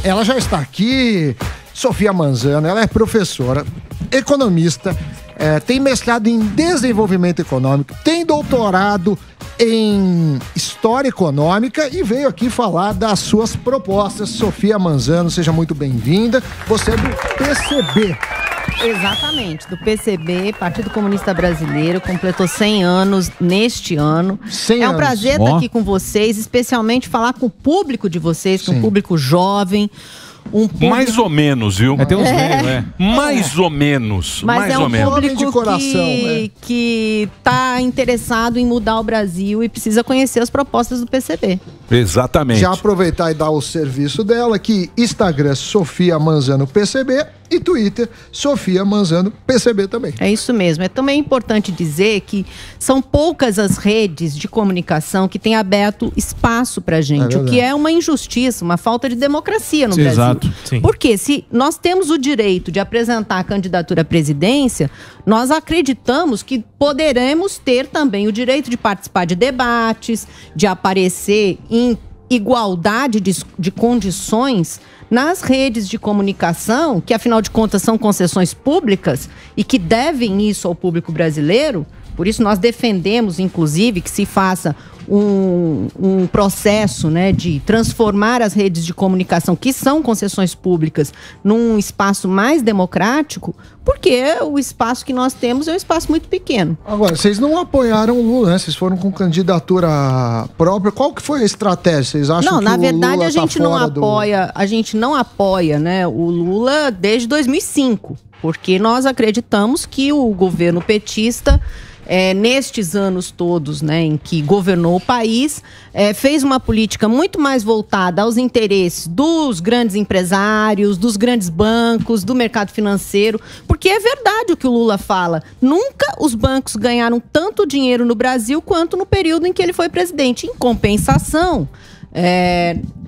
ela já está aqui, Sofia Manzano, ela é professora, economista, tem mestrado em desenvolvimento econômico, tem doutorado em História Econômica e veio aqui falar das suas propostas. Sofia Manzano, seja muito bem-vinda. Você é do PCB. Exatamente, do PCB, Partido Comunista Brasileiro, completou 100 anos neste ano. 100 é um anos. prazer estar aqui com vocês, especialmente falar com o público de vocês, com o público jovem. Público... Mais ou menos, viu? Tem uns meios, Mais ou menos. Mas mais é ou um menos. público de coração, que está interessado em mudar o Brasil e precisa conhecer as propostas do PCB. Exatamente. Já aproveitar e dar o serviço dela aqui, Instagram Sofia Manzano PCB e Twitter Sofia Manzano PCB também. É isso mesmo. É também importante dizer que são poucas as redes de comunicação que têm aberto espaço pra gente, o que é uma injustiça, uma falta de democracia no Brasil. Exato. Sim. Porque se nós temos o direito de apresentar a candidatura à presidência, nós acreditamos que poderemos ter também o direito de participar de debates, de aparecer em igualdade de condições nas redes de comunicação, que afinal de contas são concessões públicas e que devem isso ao público brasileiro. Por isso nós defendemos, inclusive, que se faça um processo, né, de transformar as redes de comunicação, que são concessões públicas, num espaço mais democrático, porque o espaço que nós temos é um espaço muito pequeno. Agora, vocês não apoiaram o Lula, né? Vocês foram com candidatura própria. Qual que foi a estratégia? Vocês acham não, que na o verdade Lula a gente não apoia, a gente não apoia, né, o Lula desde 2005, porque nós acreditamos que o governo petista nestes anos todos, né, em que governou o país, fez uma política muito mais voltada aos interesses dos grandes empresários, dos grandes bancos, do mercado financeiro, porque é verdade o que o Lula fala. Nunca os bancos ganharam tanto dinheiro no Brasil quanto no período em que ele foi presidente. Em compensação,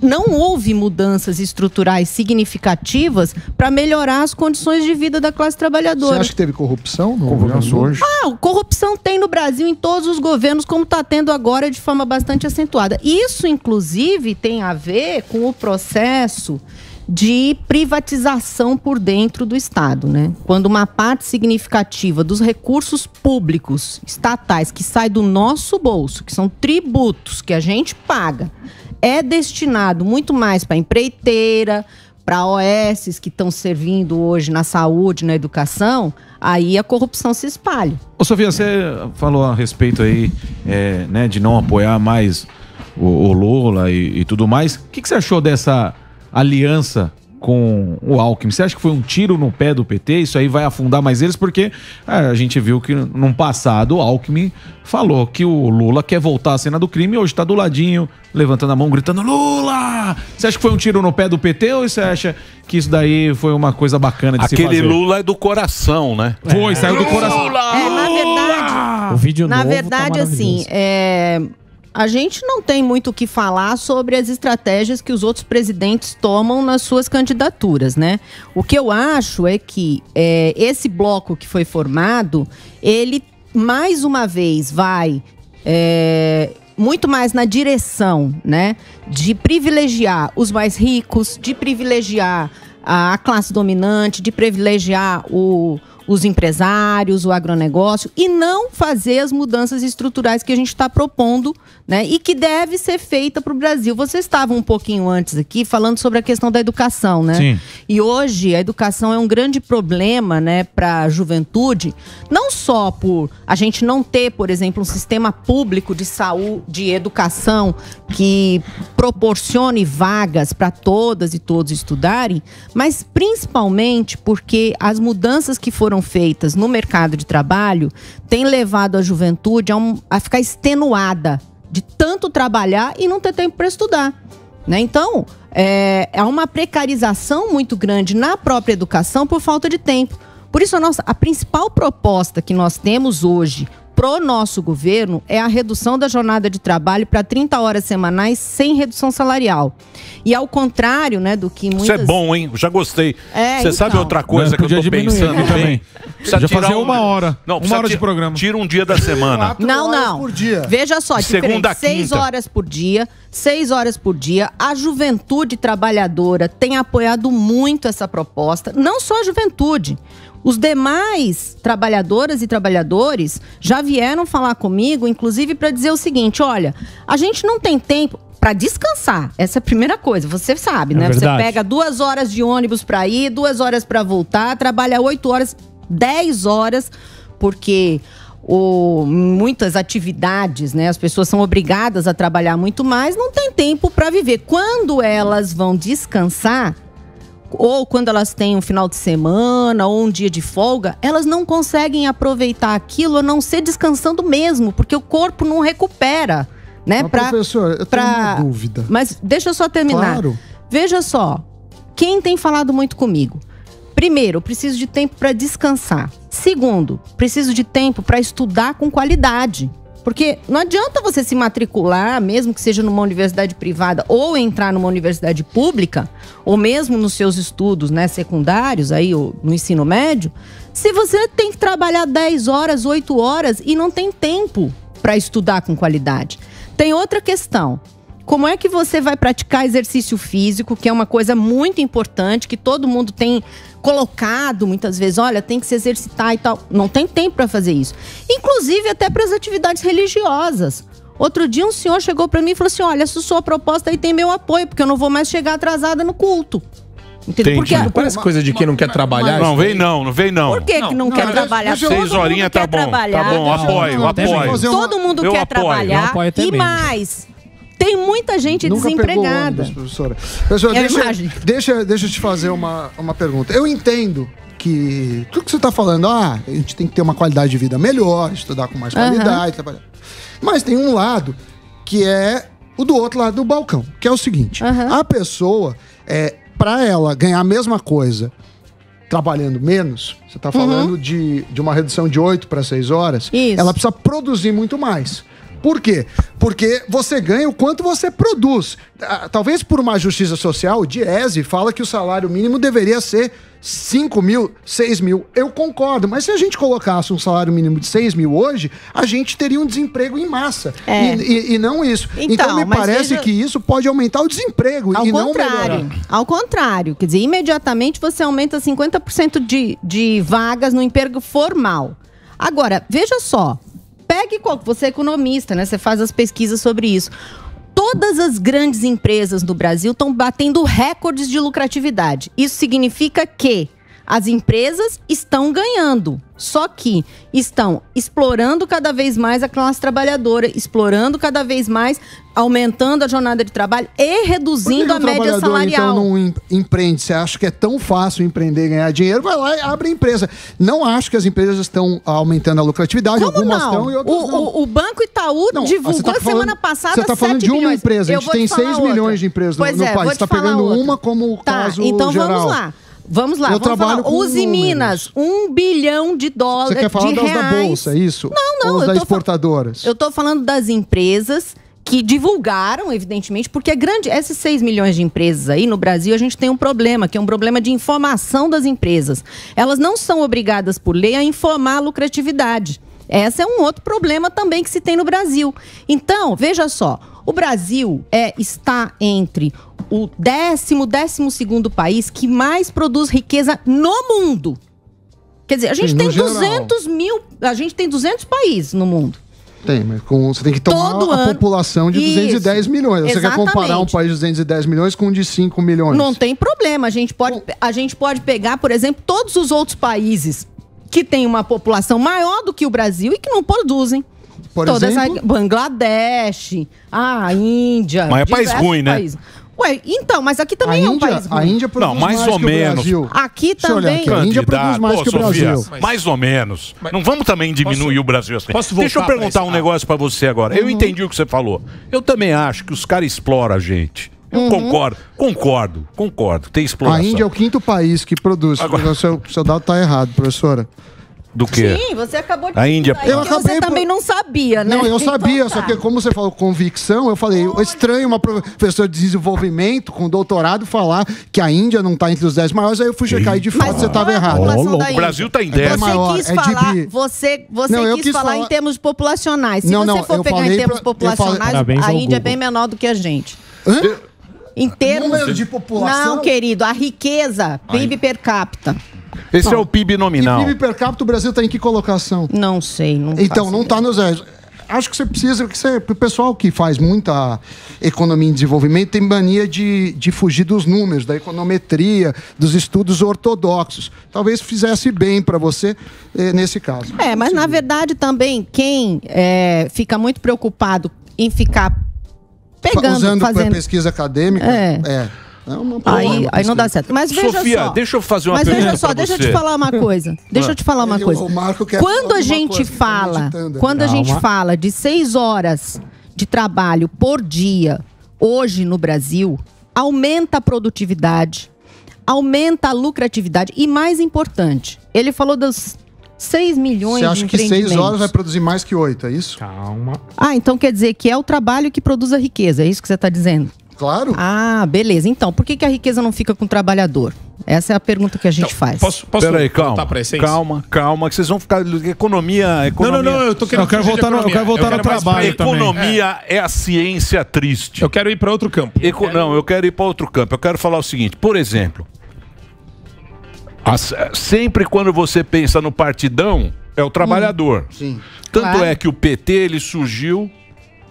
não houve mudanças estruturais significativas para melhorar as condições de vida da classe trabalhadora. Você acha que teve corrupção no governo hoje? Corrupção tem no Brasil em todos os governos, como está tendo agora de forma bastante acentuada. Isso, inclusive, tem a ver com o processo de privatização por dentro do Estado, né? Quando uma parte significativa dos recursos públicos estatais que sai do nosso bolso, que são tributos que a gente paga, é destinado muito mais para empreiteira, para OS que estão servindo hoje na saúde, na educação, aí a corrupção se espalha. Ô Sofia, você falou a respeito aí, né, de não apoiar mais o Lula e tudo mais. O que você achou dessa aliança com o Alckmin? Você acha que foi um tiro no pé do PT? Isso aí vai afundar mais eles? Porque a gente viu que no passado o Alckmin falou que o Lula quer voltar à cena do crime e hoje tá do ladinho, levantando a mão, gritando Lula! Você acha que foi um tiro no pé do PT ou você acha que isso daí foi uma coisa bacana de se fazer? Aquele Lula é do coração, né? Foi, saiu do coração. Na verdade, o vídeo na novo verdade, tá assim, a gente não tem muito o que falar sobre as estratégias que os outros presidentes tomam nas suas candidaturas, né? O que eu acho é que esse bloco que foi formado, ele mais uma vez vai muito mais na direção, né, de privilegiar os mais ricos, de privilegiar a classe dominante, de privilegiar os empresários, o agronegócio, e não fazer as mudanças estruturais que a gente está propondo, né, e que deve ser feita para o Brasil. Vocês estavam um pouquinho antes aqui falando sobre a questão da educação, né? Sim. E hoje a educação é um grande problema, né, para a juventude, não só por a gente não ter, por exemplo, um sistema público de saúde, de educação que proporcione vagas para todas e todos estudarem, mas principalmente porque as mudanças que foram feitas no mercado de trabalho têm levado a juventude a ficar extenuada de tanto trabalhar e não ter tempo para estudar, né? Então, há uma precarização muito grande na própria educação por falta de tempo. Por isso, a principal proposta que nós temos hoje pro nosso governo é a redução da jornada de trabalho para 30 horas semanais sem redução salarial. E ao contrário, né, do que muitas... Isso é bom, hein? Já gostei. Você sabe outra coisa que eu tô pensando também? Precisa Já tirar fazer uma hora. Não, Uma hora de programa. Tira um dia da semana. Não. por dia. Veja só, Segunda a 6 quinta. horas por dia, 6 horas por dia. A juventude trabalhadora tem apoiado muito essa proposta. Não só a juventude. Os demais trabalhadoras e trabalhadores já vieram falar comigo, inclusive para dizer o seguinte, olha, a gente não tem tempo para descansar. Essa é a primeira coisa, você sabe, né? Você pega 2 horas de ônibus para ir, 2 horas para voltar, trabalha 8 horas, 10 horas, porque muitas atividades, né? As pessoas são obrigadas a trabalhar muito mais, não tem tempo para viver. Quando elas vão descansar, ou quando elas têm um final de semana ou um dia de folga, elas não conseguem aproveitar aquilo a não ser descansando mesmo, porque o corpo não recupera, né? Mas, professor, eu tenho uma dúvida. Mas deixa eu só terminar. Claro. Veja só, quem tem falado muito comigo? Primeiro, eu preciso de tempo para descansar. Segundo, preciso de tempo para estudar com qualidade. Porque não adianta você se matricular, mesmo que seja numa universidade privada, ou entrar numa universidade pública, ou mesmo nos seus estudos, né, secundários, aí, no ensino médio, se você tem que trabalhar 10 horas, 8 horas e não tem tempo para estudar com qualidade. Tem outra questão. Como é que você vai praticar exercício físico, que é uma coisa muito importante, que todo mundo tem colocado muitas vezes, olha, tem que se exercitar e tal. Não tem tempo para fazer isso. Inclusive até para as atividades religiosas. Outro dia um senhor chegou para mim e falou assim, olha, essa sua proposta aí tem meu apoio, porque eu não vou mais chegar atrasada no culto. Entendeu? Porque Não parece coisa de quem não quer trabalhar. Não, vem não quer que não quer trabalhar? 6 horinhas tá bom. Tá bom, apoio. Todo mundo quer trabalhar e mais. Tem muita gente desempregada. Professora, deixa eu te fazer uma pergunta. Eu entendo que tudo que você está falando, a gente tem que ter uma qualidade de vida melhor, estudar com mais qualidade, trabalhar. Mas tem um lado que é o do outro lado do balcão, que é o seguinte: a pessoa, para ela ganhar a mesma coisa trabalhando menos, você está falando de uma redução de 8 para 6 horas, ela precisa produzir muito mais. Por quê? Porque você ganha o quanto você produz. Talvez por uma justiça social, o Diese fala que o salário mínimo deveria ser 5 mil, 6 mil. Eu concordo, mas se a gente colocasse um salário mínimo de 6 mil hoje, a gente teria um desemprego em massa. E não isso. Então me parece que isso pode aumentar o desemprego e não melhorar. Ao contrário. Quer dizer, imediatamente você aumenta 50% de vagas no emprego formal. Agora, veja só. Você é economista, né? Você faz as pesquisas sobre isso. Todas as grandes empresas do Brasil estão batendo recordes de lucratividade. Isso significa que as empresas estão ganhando, só que estão explorando cada vez mais a classe trabalhadora, explorando cada vez mais, aumentando a jornada de trabalho e reduzindo a média salarial. Então não empreende? Você acha que é tão fácil empreender e ganhar dinheiro? Vai lá e abre a empresa. Não acho que as empresas estão aumentando a lucratividade. Como algumas não? estão e outras não. O Banco Itaú divulgou semana passada 7 milhões. Você está falando de uma empresa. A gente tem 6 milhões de empresas no país. Você está pegando uma como caso então geral. Vamos lá. Uzi Minas, $1 bilhão de dólares. Você quer falar das da Bolsa, isso? Não. Ou das exportadoras? Eu tô falando das empresas que divulgaram, evidentemente, porque esses 6 milhões de empresas aí no Brasil, a gente tem um problema, que é um problema de informação das empresas. Elas não são obrigadas por lei a informar a lucratividade. Esse é um outro problema também que se tem no Brasil. Então, veja só, o Brasil está entre o 12º país que mais produz riqueza no mundo. Quer dizer, a gente tem 200 países no mundo. Tem, mas você tem que tomar a população de 210 milhões. Você quer comparar um país de 210 milhões com um de 5 milhões. Não tem problema. A gente pode pegar, por exemplo, todos os outros países que têm uma população maior do que o Brasil e que não produzem. Por exemplo? Bangladesh, a Índia. Mas é país ruim, né? Ué, então, mas aqui também é um país ruim. A Índia produz mais ou menos. Aqui também. A Índia produz mais que o Brasil. Mais ou menos. Não vamos também diminuir o Brasil assim. Deixa eu perguntar um negócio pra você agora. Eu entendi o que você falou. Eu também acho que os caras exploram a gente. Eu concordo. Tem exploração. A Índia é o 5º país que produz. Agora... O seu dado tá errado, professora. Do quê? Sim, você acabou de A Índia. Eu você também não sabia, né? Não, eu sabia, Então, só que como você falou convicção, eu falei, estranho uma professora de desenvolvimento com doutorado falar que a Índia não está entre os 10 maiores, aí eu fui checar e de fato você estava errado. O Brasil está em 10. Você quis falar em termos populacionais. Se você for pegar em termos populacionais, a Índia é bem menor do que a gente. Em termos número de população? Não, querido, a riqueza, PIB per capita. Esse é o PIB nominal. E PIB per capita, o Brasil está em que colocação? Não sei. Então, não está nos 10. Acho que você precisa... o pessoal que faz muita economia em desenvolvimento tem mania de fugir dos números, da econometria, dos estudos ortodoxos. Talvez fizesse bem para você nesse caso. Mas na verdade também, quem fica muito preocupado em ficar pegando... Usando para pesquisa acadêmica... Aí não dá certo. Mas veja Sofia, só. deixa eu fazer uma pergunta. Mas veja só, deixa eu te falar uma coisa. Quando a gente fala de 6 horas de trabalho por dia, hoje no Brasil, aumenta a produtividade, aumenta a lucratividade e, mais importante, ele falou dos 6 milhões de empreendimentos. Você acha que 6 horas vai produzir mais que 8, é isso? Calma. Então quer dizer que é o trabalho que produz a riqueza, é isso que você está dizendo? Claro. Beleza. Então, por que a riqueza não fica com o trabalhar? Essa é a pergunta que a gente faz. Posso Peraí, calma, que vocês vão ficar... Economia... Não, eu quero voltar no trabalho também. Economia é a ciência triste. Eu quero ir para outro campo. Eu quero ir para outro campo. Eu quero falar o seguinte, por exemplo, sempre quando você pensa no partidão, é o trabalhador. Sim. Tanto é que o PT, ele surgiu...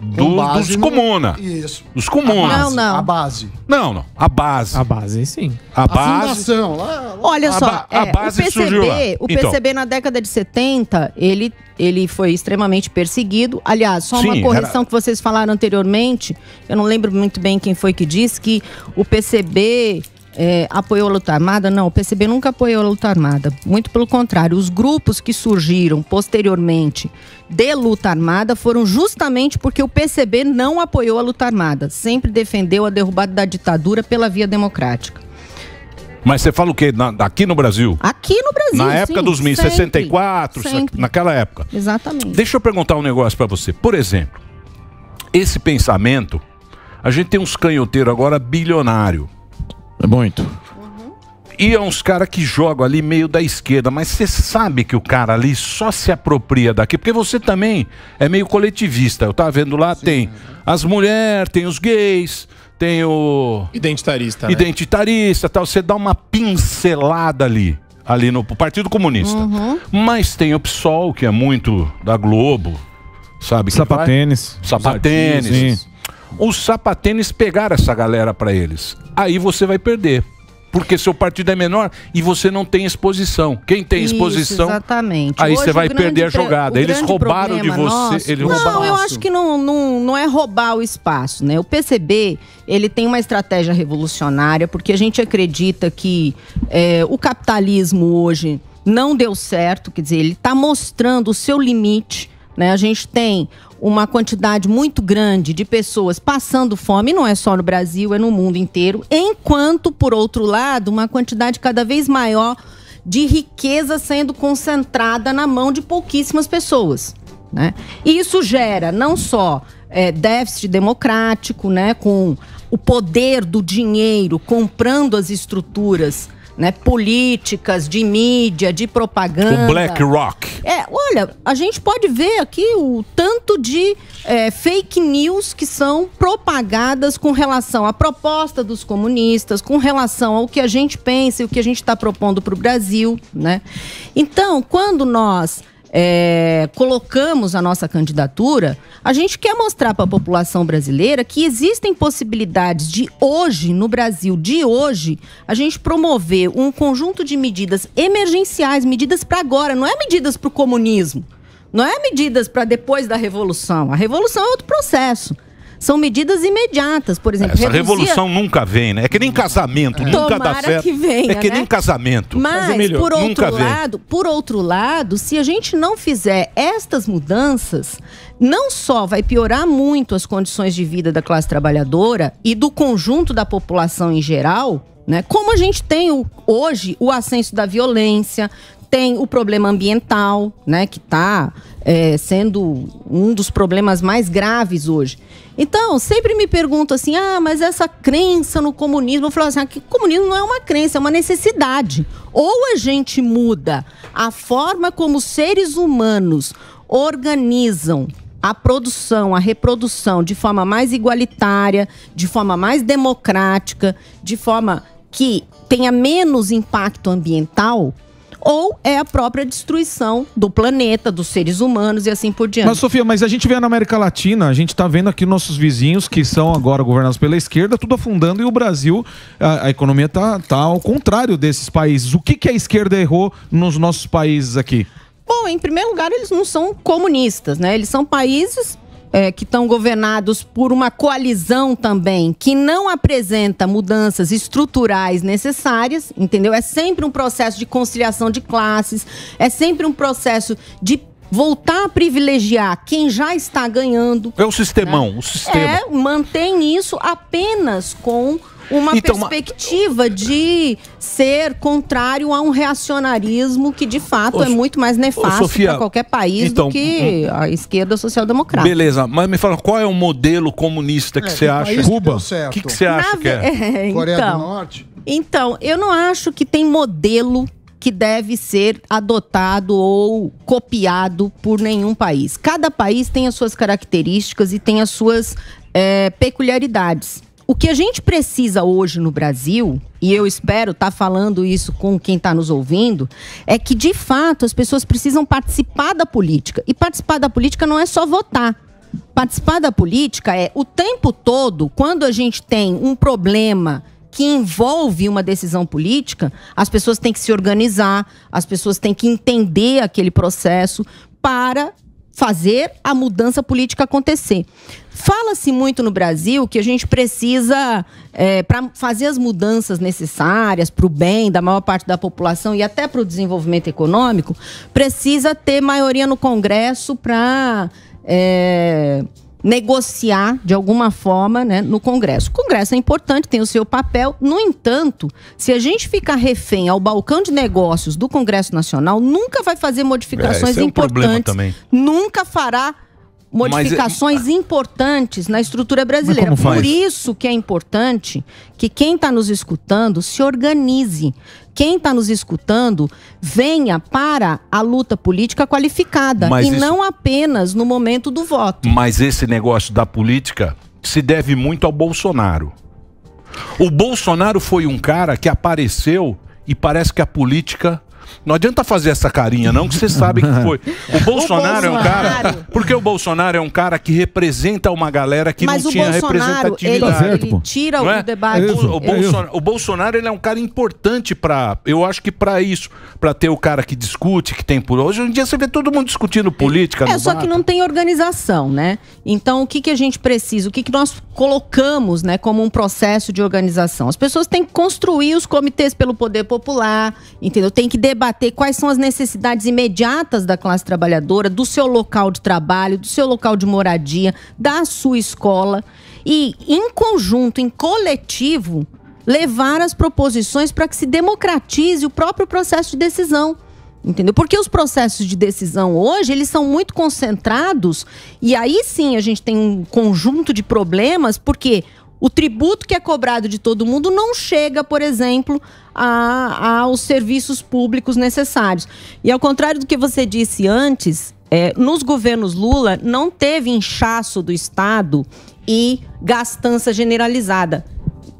dos comuna. Isso. Dos comuna. Não. A base. Não. A base. A base, sim. A base. Fundação. Lá. Olha só, a base surgiu lá. O PCB na década de 70, ele foi extremamente perseguido. Aliás, só uma correção que vocês falaram anteriormente, eu não lembro muito bem quem foi que disse que o PCB... apoiou a luta armada? Não, o PCB nunca apoiou a luta armada. Muito pelo contrário, os grupos que surgiram posteriormente de luta armada foram justamente porque o PCB não apoiou a luta armada. Sempre defendeu a derrubada da ditadura pela via democrática. Mas você fala o quê? Aqui no Brasil? Aqui no Brasil, na época dos 64, naquela época. Exatamente. Deixa eu perguntar um negócio pra você. Por exemplo, esse pensamento, a gente tem uns canhoteiros agora bilionário. É muito. E é uns caras que jogam ali meio da esquerda, mas você sabe que o cara ali só se apropria daqui, porque você também é meio coletivista. Eu tava vendo lá, tem as mulheres, tem os gays, tem o... Identitarista, né? Identitarista, tal. Você dá uma pincelada ali no Partido Comunista. Mas tem o PSOL, que é muito da Globo, sabe? Sapatênis. Sapatênis. Os sapatênis pegaram essa galera pra eles. Aí você vai perder. Porque seu partido é menor e você não tem exposição. Quem tem exposição, exatamente. Aí Hoje, você vai perder a jogada. Eles roubaram de você. Não, eu acho que não é roubar o espaço, né? O PCB, ele tem uma estratégia revolucionária, porque a gente acredita que o capitalismo hoje não deu certo, quer dizer, ele está mostrando o seu limite, né? A gente tem uma quantidade muito grande de pessoas passando fome, não é só no Brasil, é no mundo inteiro, enquanto, por outro lado, uma quantidade cada vez maior de riqueza sendo concentrada na mão de pouquíssimas pessoas, né? E isso gera não só déficit democrático, né, com o poder do dinheiro comprando as estruturas, né, políticas, de mídia, de propaganda. O BlackRock. Olha, a gente pode ver aqui o tanto de fake news que são propagadas com relação à proposta dos comunistas, com relação ao que a gente pensa e o que a gente está propondo para o Brasil, né? Então, quando nós colocamos a nossa candidatura, a gente quer mostrar para a população brasileira que existem possibilidades de hoje, no Brasil de hoje, a gente promover um conjunto de medidas emergenciais, medidas para agora, não é medidas para o comunismo, não é medidas para depois da Revolução. A Revolução é outro processo. São medidas imediatas, por exemplo. Essa revolução nunca vem, né? É que nem casamento, nunca dá certo. Que venha, é que nem né? casamento. Mas por outro lado, se a gente não fizer estas mudanças, não só vai piorar muito as condições de vida da classe trabalhadora e do conjunto da população em geral, né? Como a gente tem hoje o ascenso da violência, tem o problema ambiental, né, que está sendo um dos problemas mais graves hoje. Então, sempre me pergunto assim, mas essa crença no comunismo, eu falo assim, que comunismo não é uma crença, é uma necessidade. Ou a gente muda a forma como seres humanos organizam a produção, a reprodução de forma mais igualitária, de forma mais democrática, de forma que tenha menos impacto ambiental, ou é a própria destruição do planeta, dos seres humanos e assim por diante. Mas, Sofia, a gente vê na América Latina, a gente tá vendo aqui nossos vizinhos que são agora governados pela esquerda, tudo afundando, e o Brasil, a economia tá ao contrário desses países. O que a esquerda errou nos nossos países aqui? Bom, em primeiro lugar, eles não são comunistas, né? Eles são países que estão governados por uma coalizão também, que não apresenta mudanças estruturais necessárias, entendeu? É sempre um processo de conciliação de classes, é sempre um processo de voltar a privilegiar quem já está ganhando. É o sistemão, o sistema. Mantém isso apenas com uma perspectiva de ser contrário a um reacionarismo que, de fato, é muito mais nefasto para qualquer país do que a esquerda social-democrata. Beleza, mas me fala, qual é o modelo comunista que você acha? Cuba? O que você acha que é? Coreia do Norte? Então, eu não acho que tem modelo que deve ser adotado ou copiado por nenhum país. Cada país tem as suas características e tem as suas peculiaridades. O que a gente precisa hoje no Brasil, e eu espero estar falando isso com quem está nos ouvindo, é que, de fato, as pessoas precisam participar da política. E participar da política não é só votar. Participar da política é, o tempo todo, quando a gente tem um problema que envolve uma decisão política, as pessoas têm que se organizar, as pessoas têm que entender aquele processo para fazer a mudança política acontecer. Fala-se muito no Brasil que a gente precisa, para fazer as mudanças necessárias para o bem da maior parte da população e até para o desenvolvimento econômico, precisa ter maioria no Congresso para negociar de alguma forma, né, no Congresso. O Congresso é importante, tem o seu papel. No entanto, se a gente ficar refém ao balcão de negócios do Congresso Nacional, nunca vai fazer modificações importantes, nunca fará modificações importantes na estrutura brasileira. Por isso que é importante que quem está nos escutando se organize. Quem está nos escutando venha para a luta política qualificada não apenas no momento do voto. Mas esse negócio da política se deve muito ao Bolsonaro. O Bolsonaro foi um cara que apareceu e parece que a política... Não adianta fazer essa carinha, não, que você sabe que foi. O Bolsonaro é um cara... Porque o Bolsonaro é um cara que representa uma galera que não tinha representatividade. Ele tira o debate. O Bolsonaro, ele é um cara importante para... Eu acho que para isso. Para ter o cara que discute, que tem por... Hoje em dia você vê todo mundo discutindo política. Só que não tem organização, né? Então, o que a gente precisa? O que nós colocamos, né, como um processo de organização? As pessoas têm que construir os comitês pelo poder popular, entendeu? Tem que debater quais são as necessidades imediatas da classe trabalhadora, do seu local de trabalho, do seu local de moradia, da sua escola. E, em conjunto, em coletivo, levar as proposições para que se democratize o próprio processo de decisão. Entendeu? Porque os processos de decisão hoje, eles são muito concentrados e aí sim a gente tem um conjunto de problemas, porque o tributo que é cobrado de todo mundo não chega, por exemplo, aos serviços públicos necessários. E ao contrário do que você disse antes, nos governos Lula não teve inchaço do Estado e gastança generalizada.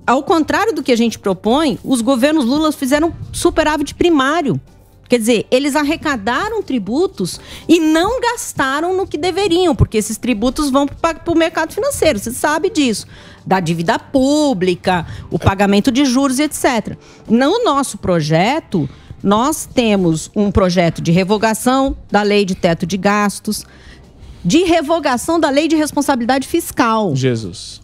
Ao contrário do que a gente propõe, os governos Lula fizeram superávit primário. Quer dizer, eles arrecadaram tributos e não gastaram no que deveriam, porque esses tributos vão para o mercado financeiro, você sabe disso. Da dívida pública, o pagamento de juros, etc. No nosso projeto, nós temos um projeto de revogação da lei de teto de gastos, de revogação da lei de responsabilidade fiscal. Jesus.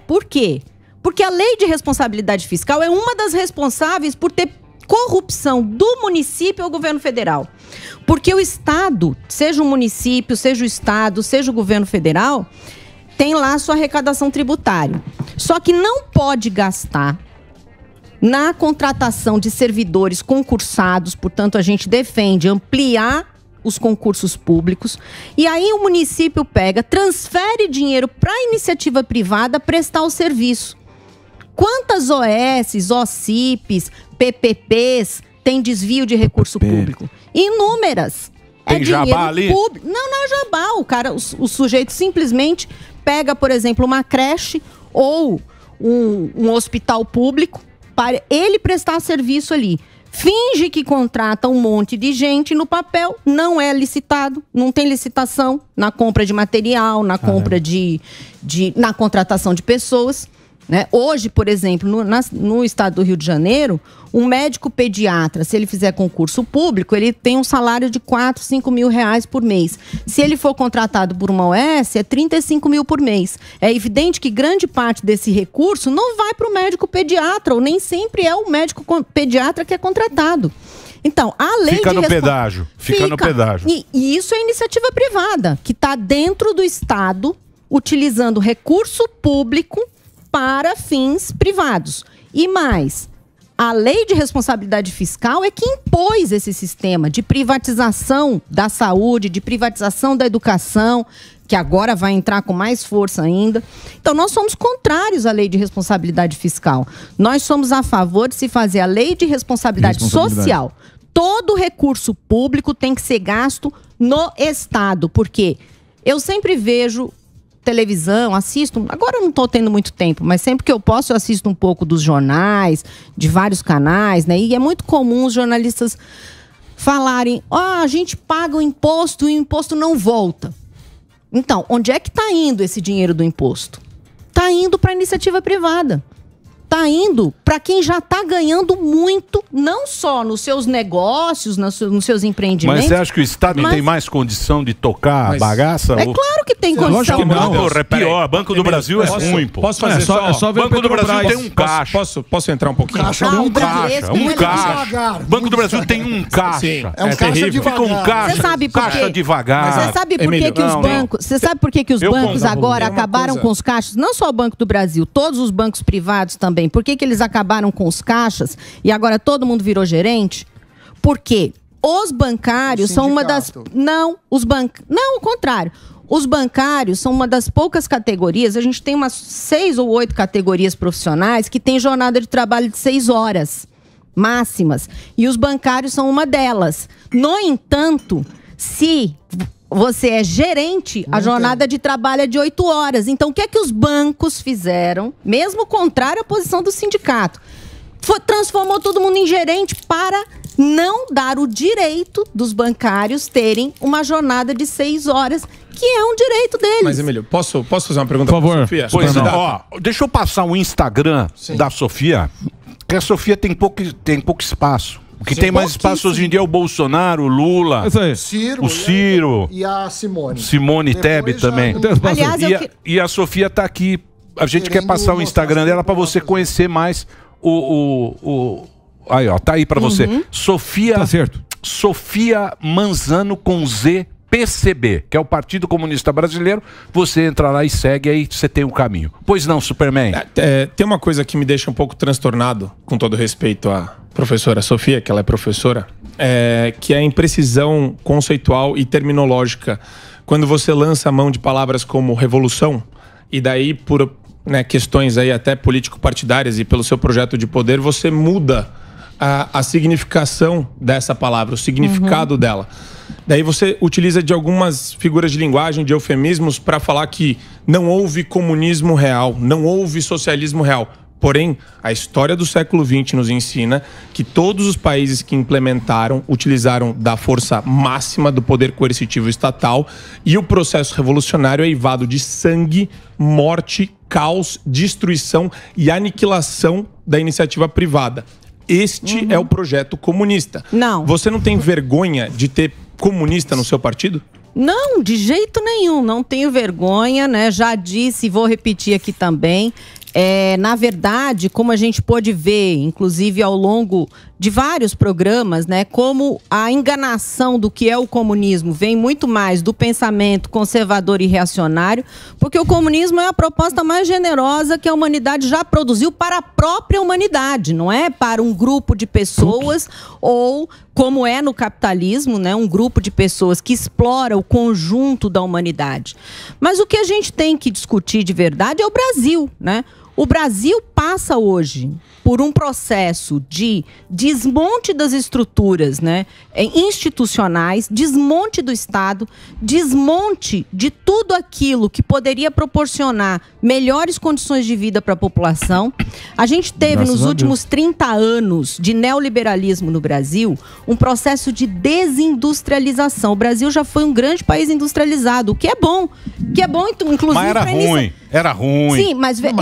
Por quê? Porque a lei de responsabilidade fiscal é uma das responsáveis por ter corrupção do município ao governo federal. Porque o Estado, seja o município, seja o Estado, seja o governo federal, tem lá a sua arrecadação tributária. Só que não pode gastar na contratação de servidores concursados, portanto, a gente defende ampliar os concursos públicos, e aí o município pega, transfere dinheiro para a iniciativa privada prestar o serviço. Quantas OS, OCIPs, PPPs tem desvio de recurso público? Inúmeras. Tem jabá ali? Público. Não é jabá. O sujeito simplesmente pega, por exemplo, uma creche ou um hospital público para ele prestar serviço ali. Finge que contrata um monte de gente no papel, não é licitado, não tem licitação na compra de material, na compra na contratação de pessoas. Né? Hoje, por exemplo, no estado do Rio de Janeiro, um médico pediatra, se ele fizer concurso público, ele tem um salário de 4, 5 mil reais por mês. Se ele for contratado por uma OS, é 35 mil por mês. É evidente que grande parte desse recurso não vai para o médico pediatra, ou nem sempre é o médico pediatra que é contratado. Então, a lei fica no pedágio. Fica no pedágio. E isso é iniciativa privada, que está dentro do Estado, utilizando recurso público para fins privados. E mais, a lei de responsabilidade fiscal é que impôs esse sistema de privatização da saúde, de privatização da educação, que agora vai entrar com mais força ainda. Então, nós somos contrários à lei de responsabilidade fiscal. Nós somos a favor de se fazer a lei de responsabilidade social. Todo recurso público tem que ser gasto no Estado, porque eu sempre vejo televisão, assisto, agora eu não estou tendo muito tempo, mas sempre que eu posso eu assisto um pouco dos jornais, de vários canais, né? E é muito comum os jornalistas falarem, a gente paga o imposto e o imposto não volta. Então, onde é que está indo esse dinheiro do imposto? Está indo para a iniciativa privada. Está indo para quem já está ganhando muito, não só nos seus negócios, nos seus empreendimentos. Mas você acha que o Estado tem mais condição de tocar a bagaça? É claro que tem condição. Lógico que não. Porra, é pior. Banco do Brasil é ruim, pô. Posso fazer só Banco do Brasil tem um caixa. Posso entrar um pouquinho? Um caixa. Banco do Brasil tem um caixa. Sim, é um caixa devagar. Fica um caixa. Você sabe por quê? Caixa devagar. Você sabe por que os bancos... Você sabe por que os bancos agora acabaram com os caixas? Não só o Banco do Brasil, todos os bancos privados também. Por que eles acabaram com os caixas e agora todo mundo virou gerente? Porque os bancários são uma das... Não, o contrário. Os bancários são uma das poucas categorias, a gente tem umas 6 ou 8 categorias profissionais que tem jornada de trabalho de 6 horas máximas. E os bancários são uma delas. No entanto, se você é gerente, a jornada de trabalho é de 8 horas. Então, o que é que os bancos fizeram? Mesmo contrário à posição do sindicato. Transformou todo mundo em gerente para não dar o direito dos bancários terem uma jornada de 6 horas, que é um direito deles. Mas, Emílio, posso fazer uma pergunta por favor, Sofia? Pois não. Deixa eu passar o Instagram da Sofia, porque a Sofia tem pouco espaço. O que tem mais espaço hoje em dia é o Bolsonaro, o Lula, o Ciro e a Simone. Simone Tebet também. Aliás, e a Sofia tá aqui. A gente quer passar o Instagram dela para você conhecer mais aí, ó, tá aí para você. Sofia, tá certo. Sofia Manzano com Z, PCB, que é o Partido Comunista Brasileiro. Você entra lá e segue, aí você tem o caminho. Pois não, Superman? Tem uma coisa que me deixa um pouco transtornado, com todo respeito à professora Sofia, que ela é professora, que é a imprecisão conceitual e terminológica. Quando você lança a mão de palavras como revolução, e daí por questões aí até político-partidárias e pelo seu projeto de poder, você muda a significação dessa palavra, o significado dela. Daí você utiliza de algumas figuras de linguagem, de eufemismos, para falar que não houve comunismo real, não houve socialismo real. Porém, a história do século XX nos ensina que todos os países que implementaram, utilizaram da força máxima do poder coercitivo estatal, e o processo revolucionário é eivado de sangue, morte, caos, destruição e aniquilação da iniciativa privada. Este é o projeto comunista. Não. Você não tem vergonha de ter comunista no seu partido? Não, de jeito nenhum. Não tenho vergonha, né? Já disse e vou repetir aqui também. Na verdade, como a gente pôde ver, inclusive ao longo de vários programas, né, como a enganação do que é o comunismo vem muito mais do pensamento conservador e reacionário, porque o comunismo é a proposta mais generosa que a humanidade já produziu para a própria humanidade, não é para um grupo de pessoas ou, como é no capitalismo, né, um grupo de pessoas que explora o conjunto da humanidade. Mas o que a gente tem que discutir de verdade é o Brasil, né? O Brasil passa hoje por um processo de desmonte das estruturas, né, institucionais, desmonte do Estado, desmonte de tudo aquilo que poderia proporcionar melhores condições de vida para a população. A gente teve nos últimos 30 anos de neoliberalismo no Brasil um processo de desindustrialização. O Brasil já foi um grande país industrializado, o que é bom, inclusive. Mas era ruim. Era ruim. Sim, mas então é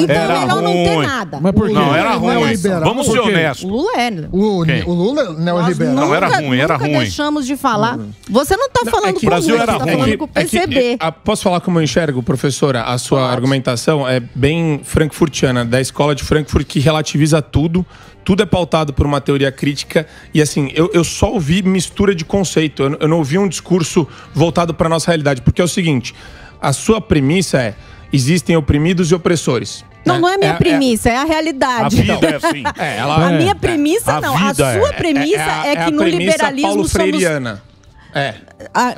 melhor não ter nada. Mas por quê? Não, era ruim. Vamos ser honestos. O Lula é. O Lula neoliberal. Não, era ruim, era ruim. Nunca deixamos de falar. Você não está falando com o Brasil, era ruim. Está falando com o PCB. Posso falar como eu enxergo, professora? A sua argumentação é bem frankfurtiana, da escola de Frankfurt, que relativiza tudo. Tudo é pautado por uma teoria crítica. E assim, eu só ouvi mistura de conceito. Eu não ouvi um discurso voltado para a nossa realidade. Porque é o seguinte, a sua premissa é: existem oprimidos e opressores. Não, não é minha premissa, é a realidade. A vida é assim. A minha premissa não. A sua premissa é que no liberalismo Paulo Freireana.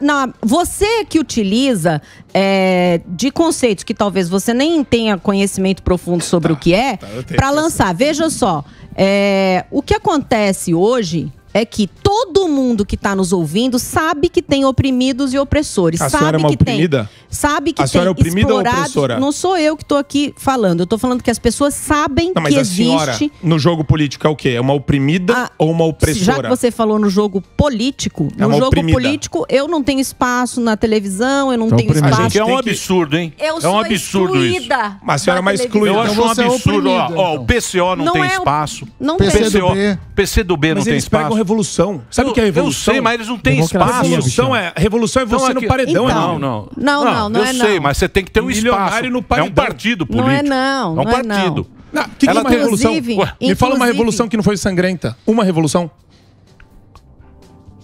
Não, você que utiliza de conceitos que talvez você nem tenha conhecimento profundo sobre o que é, para lançar. Veja só, o que acontece hoje é que todo mundo que está nos ouvindo sabe que tem oprimidos e opressores. A senhora é uma oprimida? Sabe que a senhora tem é oprimida ou opressora? Não sou eu que estou aqui falando. Eu estou falando que as pessoas sabem que existe... Mas a senhora, no jogo político, é o quê? É uma oprimida ou uma opressora? Já que você falou no jogo político, político eu não tenho espaço na televisão, eu não tenho espaço... Gente, é um absurdo, hein? Eu sou excluída. Mas a senhora é mais excluída. Eu acho um absurdo. O PCO não tem espaço. Não tem. PCdoB não tem espaço. Revolução. Sabe o que é revolução? Eu sei, mas eles não têm espaço. Revolução é você no paredão. Não, eu sei, mas você tem que ter um espaço. No paredão. É um partido político. Não é um partido. O que é uma revolução? Me fala uma revolução que não foi sangrenta. Uma revolução.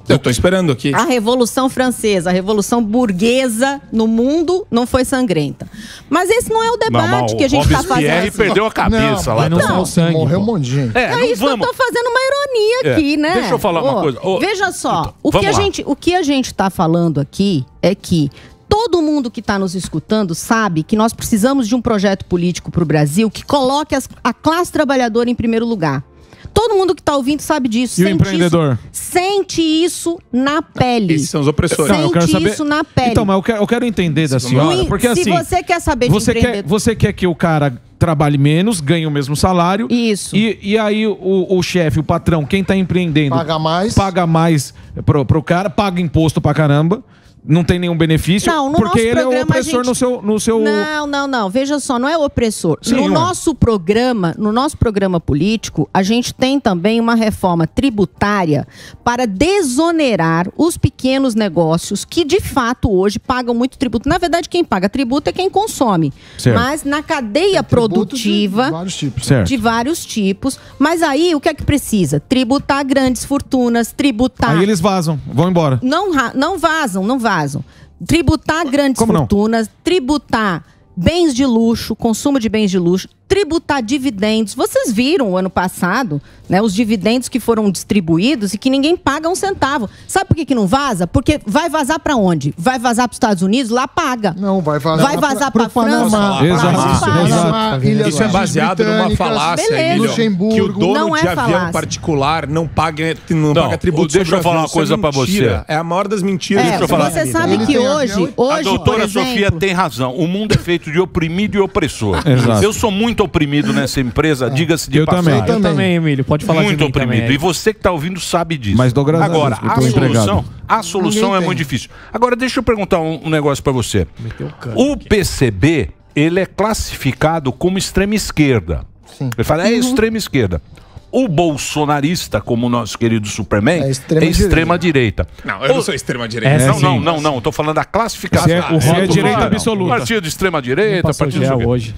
Eu tô esperando aqui. A Revolução Francesa, a Revolução Burguesa no mundo não foi sangrenta. Mas esse não é o debate que a gente está fazendo. Robespierre perdeu a cabeça lá. Não, sangue. Morreu um monte de gente. É isso que eu tô fazendo uma ironia aqui, né? Deixa eu falar uma coisa. Veja só, o que a gente está falando aqui é que todo mundo que está nos escutando sabe que nós precisamos de um projeto político para o Brasil que coloque a classe trabalhadora em primeiro lugar. Todo mundo que está ouvindo sabe disso. E o empreendedor? Sente isso na pele. Esses são os opressores. Sente isso na pele. Então, mas eu quero entender da senhora. Porque assim, se você quer saber de empreendedor... Você quer que o cara trabalhe menos, ganhe o mesmo salário. Isso. E aí o chefe, o patrão, quem está empreendendo... Paga mais pro cara, paga imposto pra caramba. Não tem nenhum benefício, não, porque ele é o opressor no seu... Não. Veja só, não é opressor. Sim, no nosso programa político, a gente tem também uma reforma tributária para desonerar os pequenos negócios que, de fato, hoje pagam muito tributo. Na verdade, quem paga tributo é quem consome. Certo. Mas na cadeia produtiva... De vários tipos. Mas aí, o que é que precisa? Tributar grandes fortunas, tributar... Aí eles vazam, vão embora. Não vazam. Tributar grandes fortunas, tributar bens de luxo, consumo de bens de luxo, tributar dividendos. Vocês viram o ano passado, né, os dividendos que foram distribuídos e que ninguém paga um centavo. Sabe por que não vaza? Porque vai vazar para onde? Vai vazar para os Estados Unidos? Lá paga. Não, vai vazar para França? Exato. Isso é baseado numa falácia, Emílio, que o dono de avião particular não paga tributo. Deixa eu falar uma coisa para você. É a maior das mentiras. Você sabe que hoje a doutora Sofia tem razão. O mundo é feito de oprimido e opressor. Exato. Eu sou muito oprimido nessa empresa, diga-se de passagem. Eu também, Emílio. Pode falar muito de mim oprimido. também. E você que está ouvindo sabe disso. Mas dou graças Agora, a Deus, a solução é muito difícil. Agora, deixa eu perguntar um negócio para você. O PCB, ele é classificado como extrema esquerda. Sim. Ele fala, é extrema esquerda. O bolsonarista, como o nosso querido Superman, é extrema direita. Não, eu não sou extrema direita. Não. Estou falando da classificação. Você é direita absoluta. Partido de extrema direita, partido hoje.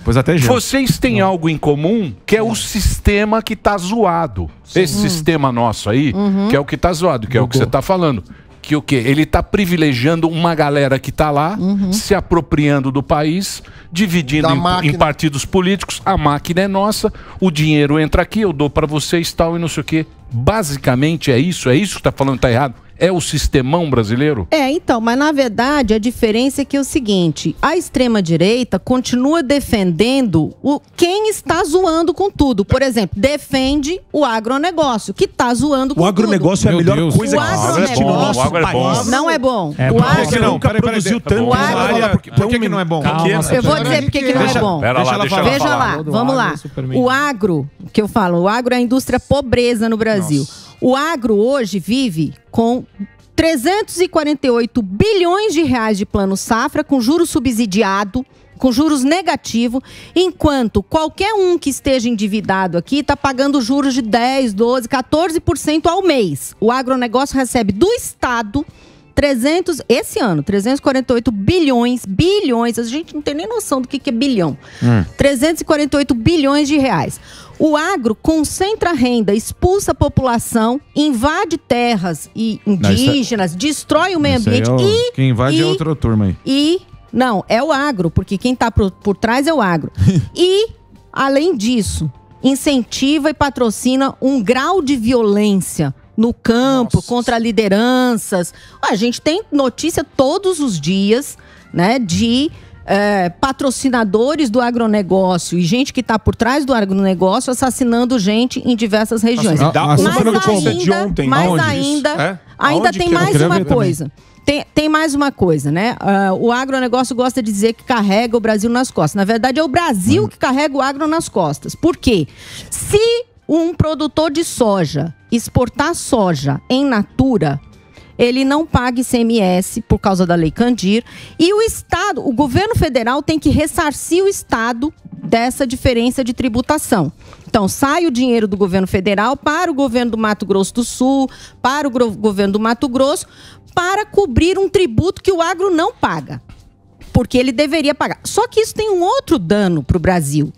Pois até gelo. Vocês têm algo em comum, que é o sistema que tá zoado. Esse sistema nosso aí, que é o que tá zoado, que é o que você tá falando. Que o quê? Ele tá privilegiando uma galera que tá lá, se apropriando do país, dividindo em partidos políticos. A máquina é nossa, o dinheiro entra aqui, eu dou pra vocês, tal, e não sei o quê. Basicamente é isso que tá falando, tá errado. É o sistemão brasileiro? Então, mas na verdade a diferença é que é o seguinte, a extrema-direita continua defendendo quem está zoando com tudo. Por exemplo, defende o agronegócio, que está zoando com tudo. O agronegócio é a melhor coisa que existe no nosso país. Não é bom. O agro nunca produziu tanto na área. Por que não é bom? Eu vou dizer por que não é bom. Veja lá, vamos lá. O agro, que eu falo, o agro é a indústria pobreza no Brasil. O agro hoje vive com 348 bilhões de reais de plano safra, com juros subsidiado, com juros negativo, enquanto qualquer um que esteja endividado aqui está pagando juros de 10, 12, 14% ao mês. O agronegócio recebe do Estado esse ano, 348 bilhões, a gente não tem nem noção do que é bilhão. 348 bilhões de reais. O agro concentra renda, expulsa a população, invade terras indígenas, destrói o meio ambiente quem invade é outra turma aí. Não, é o agro, porque quem está por trás é o agro. E, além disso, incentiva e patrocina um grau de violência no campo, contra lideranças. A gente tem notícia todos os dias, né, de patrocinadores do agronegócio e gente que está por trás do agronegócio assassinando gente em diversas regiões. Ainda tem mais uma coisa. Tem mais uma coisa, né? O agronegócio gosta de dizer que carrega o Brasil nas costas. Na verdade, é o Brasil que carrega o agro nas costas. Por quê? Se um produtor de soja exportar soja em natura, ele não paga ICMS por causa da Lei Candir, e o governo federal tem que ressarcir o Estado dessa diferença de tributação. Então, sai o dinheiro do governo federal para o governo do Mato Grosso do Sul, para o governo do Mato Grosso, para cobrir um tributo que o agro não paga, porque ele deveria pagar. Só que isso tem um outro dano para o Brasil,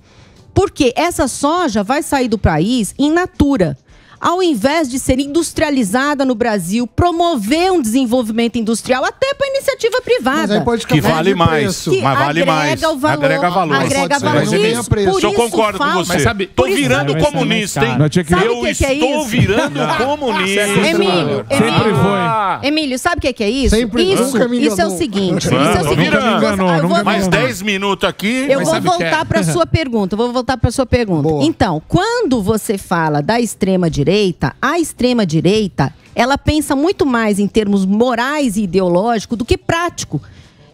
porque essa soja vai sair do país in natura. Ao invés de ser industrializada no Brasil, promover um desenvolvimento industrial até para iniciativa privada. Que vale mais, mas vale mais. Agrega valor. Agrega valor. Eu concordo com você. Estou virando comunista, hein? Eu estou virando comunista. Emílio, sabe o que é isso? Isso é o seguinte. Mais 10 minutos aqui. Eu vou voltar para a sua pergunta. Então, quando você fala da extrema-direita, a extrema-direita, ela pensa muito mais em termos morais e ideológicos do que prático.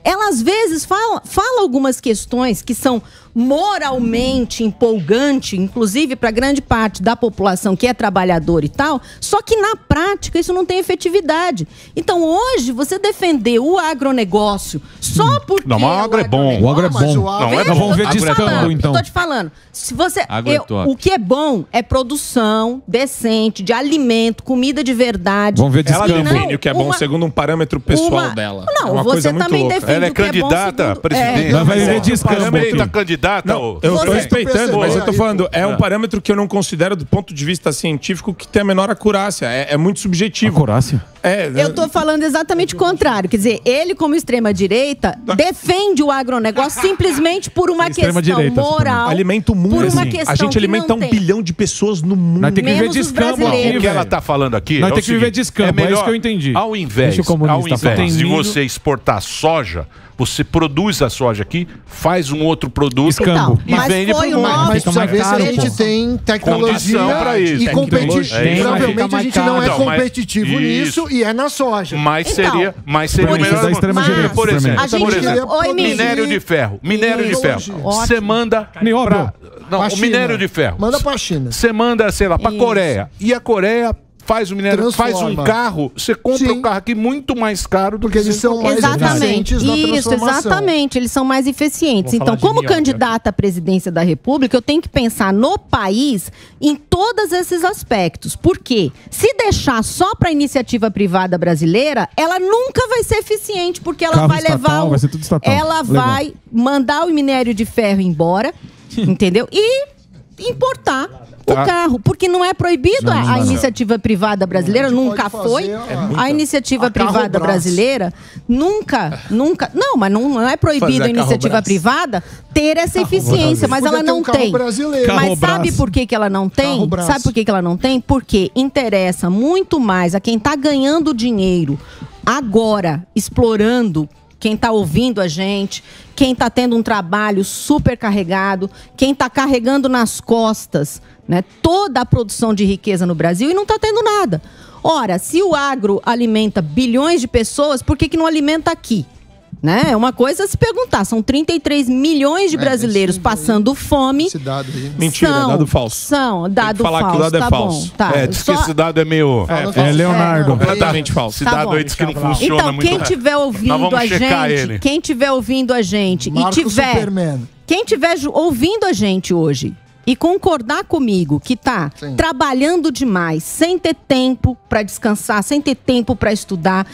Ela, às vezes, fala algumas questões que são moralmente empolgantes, inclusive para grande parte da população que é trabalhadora e tal, só que na prática isso não tem efetividade. Então, hoje, você defender o agronegócio só porque... Não, mas o agro é bom. O agro é bom. Vamos ver descambo, então. Estou te falando. Se você, o que é bom é produção decente, de alimento, comida de verdade. Vamos ver descambo. Ela define o que é bom segundo um parâmetro pessoal dela. Não, você também defende. Ela é candidata a presidente. Vai ver descambo. Candidata. Não, eu estou respeitando, mas eu estou falando, é um parâmetro que eu não considero do ponto de vista científico que tem a menor acurácia. É muito subjetivo. Acurácia? Eu estou falando exatamente o contrário. Quer dizer, ele, como extrema-direita, defende o agronegócio simplesmente por uma questão moral. Alimenta o mundo. Por uma questão a gente alimenta 1 bilhão de pessoas no mundo. Nós temos que viver descambo aqui. O que ela está falando aqui Nós temos que viver descambo, é isso que eu entendi. Ao invés de você exportar soja, você produz a soja aqui, faz um outro produto e vende para o mundo. Mas precisa ver se a gente tem tecnologia para isso. E provavelmente a gente não é competitivo nisso e é na soja. Mas seria o melhor. Por exemplo, minério de ferro. Você manda para... Não, o minério de ferro. Manda para a China. Você manda, sei lá, para a Coreia. E a Coreia faz o minério, faz um carro, você compra um carro aqui muito mais caro do que eles são mais eficientes na transformação. Exatamente, eles são mais eficientes. Então, como candidata à presidência da República, eu tenho que pensar no país em todos esses aspectos. Por quê? Se deixar só para a iniciativa privada brasileira, ela nunca vai ser eficiente, porque ela vai levar vai ser tudo estatal. Ela vai mandar o minério de ferro embora, entendeu? E importar o carro, porque não é proibido a iniciativa privada brasileira, nunca foi. A iniciativa privada brasileira nunca, não, mas não é proibido a iniciativa privada ter essa eficiência, mas ela não tem. Mas sabe por que ela não tem? Sabe por que ela não tem? Porque interessa muito mais a quem está ganhando dinheiro agora, explorando quem está ouvindo a gente, quem está tendo um trabalho super carregado, quem está carregando nas costas, né, toda a produção de riqueza no Brasil e não está tendo nada. Ora, se o agro alimenta bilhões de pessoas, por que não alimenta aqui? Né? É uma coisa a se perguntar. São 33 milhões de brasileiros passando fome. Esse dado aí. Mentira, dado falso. São, dado falso. Que o dado é falso. Bom, tá. Diz que esse dado é meio... Leonardo. Completamente falso. Esse dado aí diz que não funciona então, muito. Quem tiver ouvindo a gente, quem tiver ouvindo a gente quem tiver ouvindo a gente hoje e concordar comigo que tá trabalhando demais, sem ter tempo para descansar, sem ter tempo para estudar,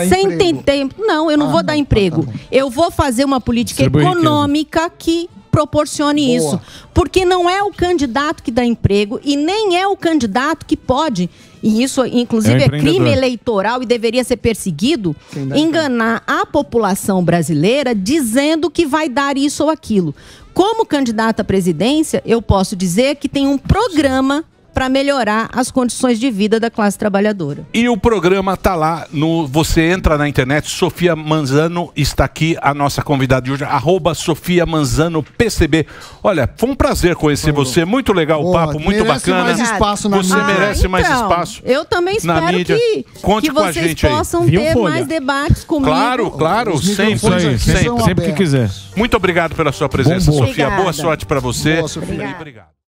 sem ter tempo... Não, eu não vou dar emprego. Eu vou fazer uma política econômica que proporcione isso. Porque não é o candidato que dá emprego e nem é o candidato que pode, e isso inclusive é crime eleitoral e deveria ser perseguido, enganar a população brasileira dizendo que vai dar isso ou aquilo. Como candidata à presidência, eu posso dizer que tem um programa para melhorar as condições de vida da classe trabalhadora. E o programa tá lá, você entra na internet, Sofia Manzano está aqui, a nossa convidada de hoje, @SofiaManzanoPCB. Olha, foi um prazer conhecer você, muito legal o papo, muito bacana. Mais espaço na você merece mais espaço. Eu também espero que vocês possam ter mais debates comigo. Claro, sempre que quiser. Muito obrigado pela sua presença, Sofia. Boa sorte para você. Boa, Sofia. Obrigado.